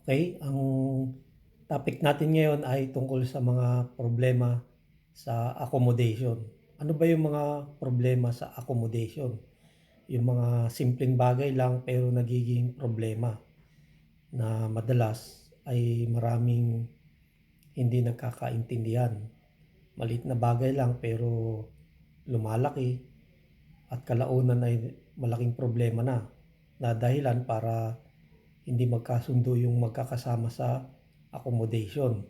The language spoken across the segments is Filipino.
Okay, ang topic natin ngayon ay tungkol sa mga problema sa accommodation. Ano ba yung mga problema sa accommodation? Yung mga simpleng bagay lang pero nagiging problema na madalas ay maraming hindi nagkakaintindihan. Maliit na bagay lang pero lumalaki at kalaunan ay malaking problema na dahilan para hindi magkasundo yung magkakasama sa accommodation.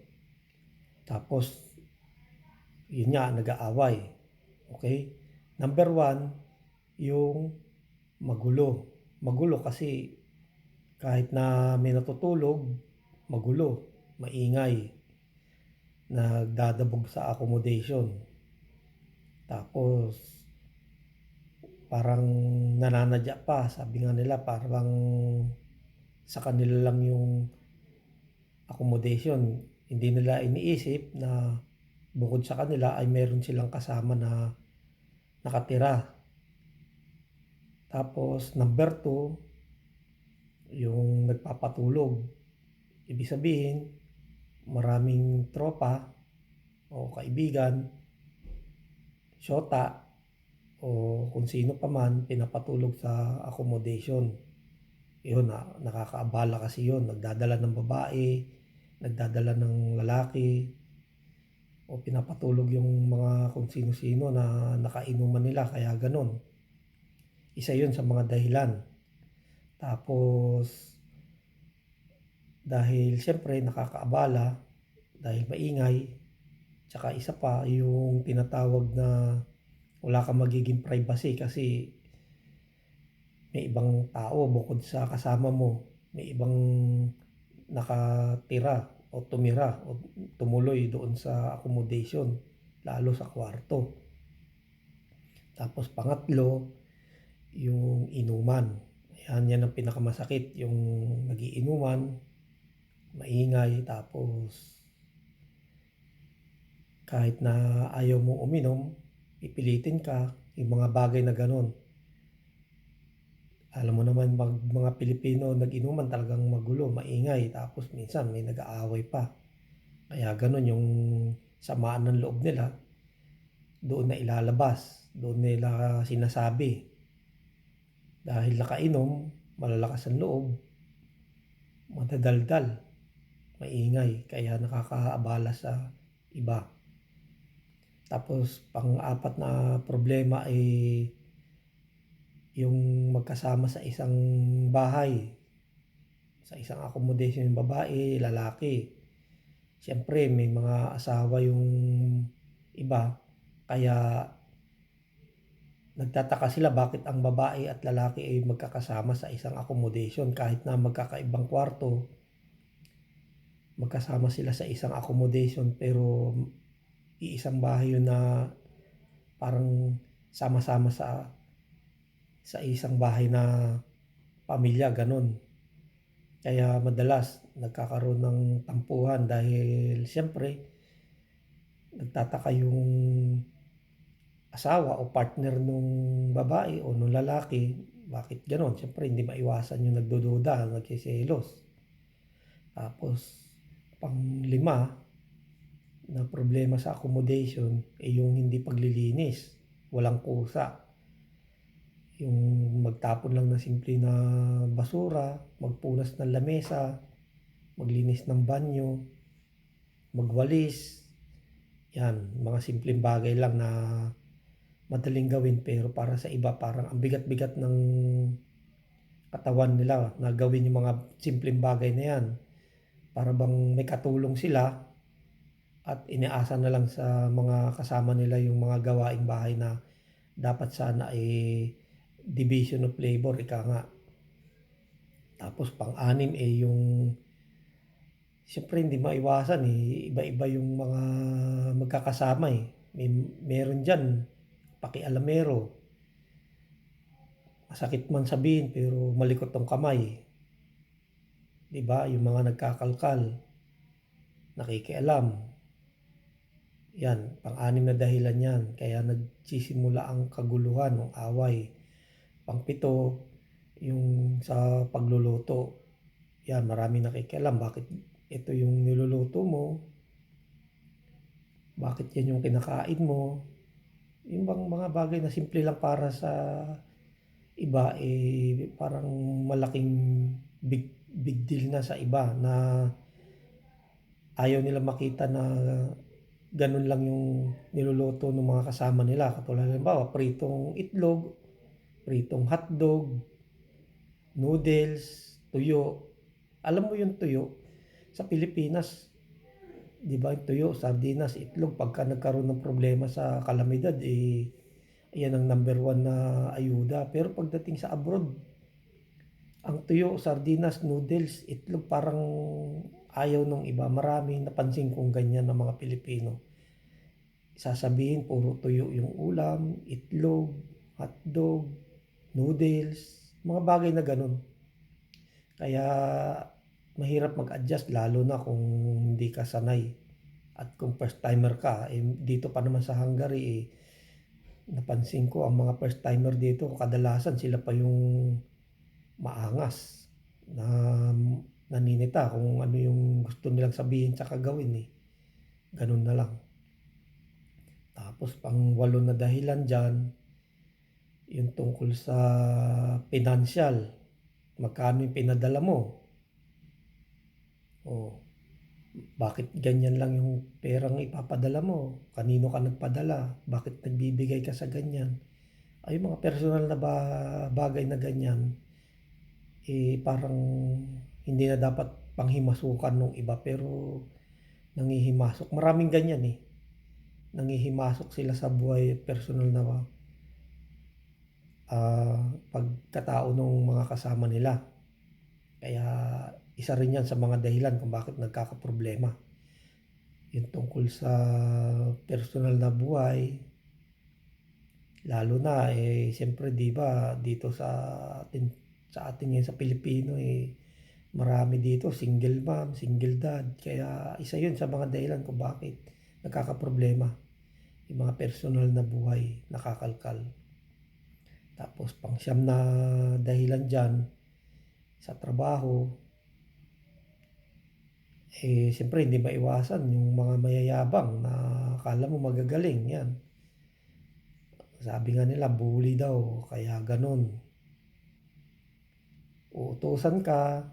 Tapos, yun nga, nag-aaway. Okay? Number one, yung magulo. Magulo kasi kahit na may natutulog, magulo, maingay, nagdadabog sa accommodation. Tapos, parang nananadya pa, sabi nga nila, parang sa kanila lang yung accommodation. Hindi nila iniisip na bukod sa kanila ay meron silang kasama na nakatira. Tapos number two, yung nagpapatulog. Ibig sabihin, maraming tropa o kaibigan, syota o kung sino pa man pinapatulog sa accommodation. Yun, nakakaabala kasi yun. Nagdadala ng babae, nagdadala ng lalaki, o pinapatulog yung mga kung sino-sino na nakainuman nila kaya ganun. Isa yun sa mga dahilan. Tapos dahil siyempre nakakaabala, dahil maingay, tsaka isa pa yung tinatawag na wala kang magiging privacy kasi may ibang tao bukod sa kasama mo, may ibang nakatira o tumira o tumuloy doon sa accommodation, lalo sa kwarto. Tapos pangatlo, yung inuman. Yan ang pinakamasakit, yung nagiinuman, maingay, tapos kahit na ayaw mong uminom, ipilitin ka, yung mga bagay na ganun. Alam mo naman mga Pilipino nag-inuman talagang magulo, maingay, tapos minsan may nag-aaway pa. Kaya ganun yung samaan ng loob nila, doon na ilalabas, doon nila sinasabi. Dahil nakainom, malalakas ang loob, madadaldal, maingay, kaya nakakaabala sa iba. Tapos pang-apat na problema ay yung magkasama sa isang bahay, sa isang accommodation yung babae, lalaki. Siyempre may mga asawa yung iba, kaya nagtataka sila bakit ang babae at lalaki ay magkakasama sa isang accommodation kahit na magkakaibang kwarto, magkasama sila sa isang accommodation pero iisang bahay yun na parang sama-sama sa isang bahay na pamilya, ganun. Kaya madalas nagkakaroon ng tampuhan dahil siyempre nagtataka yung asawa o partner nung babae o nung lalaki, bakit ganon? Siyempre hindi maiwasan yung nagdududa, nagsiselos. Tapos panglima na problema sa accommodation ay yung hindi paglilinis, walang kusa. Yung magtapon lang ng simple na basura, magpunas ng lamesa, maglinis ng banyo, magwalis. Yan, mga simpleng bagay lang na madaling gawin pero para sa iba parang ang bigat-bigat ng katawan nila na gawin yung mga simpleng bagay na yan. Para bang may katulong sila at iniasa na lang sa mga kasama nila yung mga gawaing bahay na dapat sana ay division of labor, ika nga. Tapos pang-anim yung siyempre hindi maiwasan iba-iba yung mga magkakasama meron diyan pakialamero, masakit man sabihin pero malikot tong kamay, 'di ba? Yung mga nagkakalkal, nakikialam. Yan, pang-anim na dahilan yan. Kaya nagsisimula ang kaguluhan, ng away. Pang-pito, yung sa pagluluto. Yan, maraming nakikialam, bakit ito yung niluluto mo, bakit yan yung kinakain mo. Yung bang mga bagay na simple lang para sa iba, parang malaking big deal na sa iba na ayaw nila makita na ganun lang yung niluluto ng mga kasama nila. Katulad halimbawa, pritong itlog, pritong hotdog, noodles, tuyo. Alam mo yung tuyo sa Pilipinas, 'di ba? Yung tuyo, sardinas, itlog pagka nagkaroon ng problema sa kalamidad, ayan ang number one na ayuda. Pero pagdating sa abroad, ang tuyo, sardinas, noodles, itlog parang ayaw nung iba. Maraming napansin kong ganyan ng mga Pilipino. Sasabihin puro tuyo yung ulam, itlog, hotdog, noodles, mga bagay na ganun. Kaya mahirap mag-adjust lalo na kung hindi ka sanay. At kung first timer ka, dito pa naman sa Hungary, napansin ko ang mga first timer dito, kadalasan sila pa yung maangas na naninita kung ano yung gusto nilang sabihin tsaka gawin Ganun na lang. Tapos pang walo na dahilan dyan, yung tungkol sa financial. Magkano yung pinadala mo? O bakit ganyan lang yung perang ipapadala mo? Kanino ka nagpadala? Bakit nagbibigay ka sa ganyan? Ay mga personal na bagay na ganyan, parang hindi na dapat panghimasukan ng iba pero nanghihimasok. Maraming ganyan Nanghihimasok sila sa buhay personal na pagkatao ng mga kasama nila. Kaya isa rin yan sa mga dahilan kung bakit nagkakaproblema. Yung tungkol sa personal na buhay, lalo na siyempre 'di ba dito sa atin ngayon sa Pilipino, marami dito single mom, single dad. Kaya isa 'yun sa mga dahilan kung bakit nagkakaproblema yung mga personal na buhay, nakakalkal. Tapos pang-siyam na dahilan diyan sa trabaho, siyempre hindi maiwasan yung mga mayayabang na akala mo magagaling 'yan. Sabi nga nila bully daw kaya gano'n. Uutusan ka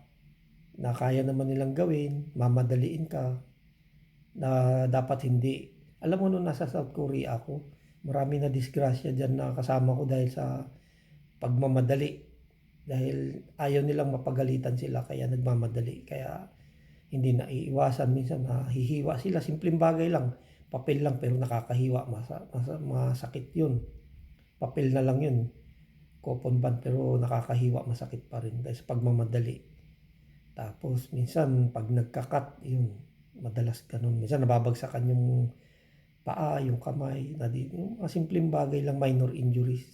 na kaya naman nilang gawin, mamadaliin ka na dapat hindi. Alam mo nung nasa South Korea ako, marami na disgrasya diyan na kasama ko dahil sa pagmamadali. Dahil ayaw nilang mapagalitan sila kaya nagmamadali. Kaya hindi na iiwasan minsan na hihiwa sila. Simpleng bagay lang, papel lang pero nakakahiwa. Masakit yun. Papel na lang yun. Coupon band pero nakakahiwa, masakit pa rin dahil sa pagmamadali. Tapos minsan pag nagkakat, yun, madalas ganun. Minsan nababagsakan yung paa, yung kamay, yung mga simpleng bagay lang, minor injuries.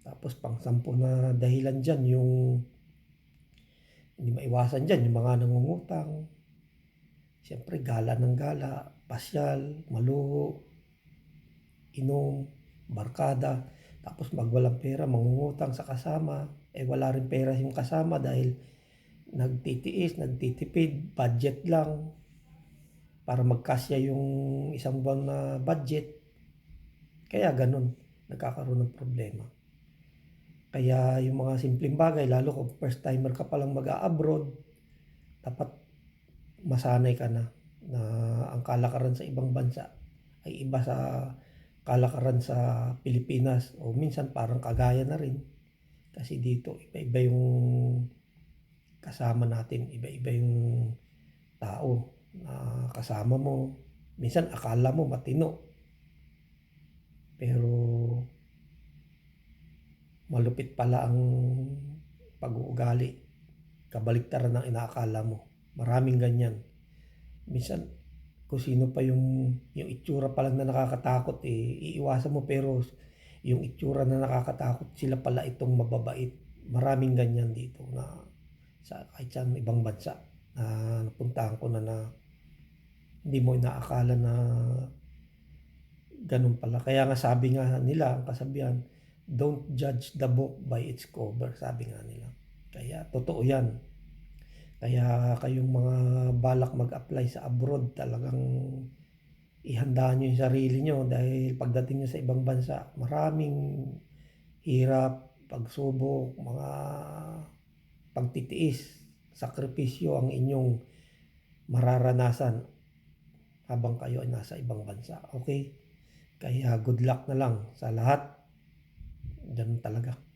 Tapos pang-sampu na dahilan dyan, yung hindi maiwasan dyan, yung mga nangungutang. Siyempre gala ng gala, pasyal, maluho, inom, barkada. Tapos magwalang pera, mangungutang sa kasama. Wala rin pera yung kasama dahil nagtitiis, nagtitipid, budget lang para magkasya yung isang buwan na budget. Kaya ganun, nagkakaroon ng problema. Kaya yung mga simpleng bagay, lalo kung first timer ka palang mag-a-abroad, dapat masanay ka na ang kalakaran sa ibang bansa ay iba sa kalakaran sa Pilipinas o minsan parang kagaya na rin. Kasi dito iba-iba yung kasama natin, iba-iba yung tao na kasama mo. Minsan akala mo matino pero malupit pala ang pag-uugali. Kabaliktaran ng inaakala mo. Maraming ganyan. Minsan kung sino pa yung itsura pa lang na nakakatakot, iiwasan mo pero yung itsura na nakakatakot sila pala itong mababait. Maraming ganyan dito na kahit sa ibang bansa na napuntahan ko na hindi mo inaakala na ganun pala. Kaya nga sabi nga nila, ang kasabihan, don't judge the book by its cover, sabi nga nila. Kaya totoo yan. Kaya kayong mga balak mag-apply sa abroad talagang ihanda niyo yung sarili niyo dahil pagdating niyo sa ibang bansa maraming hirap, pagsubok, mga pagtitiis, sakripisyo ang inyong mararanasan habang kayo ay nasa ibang bansa, okey? Kaya good luck na lang sa lahat, diyan talaga.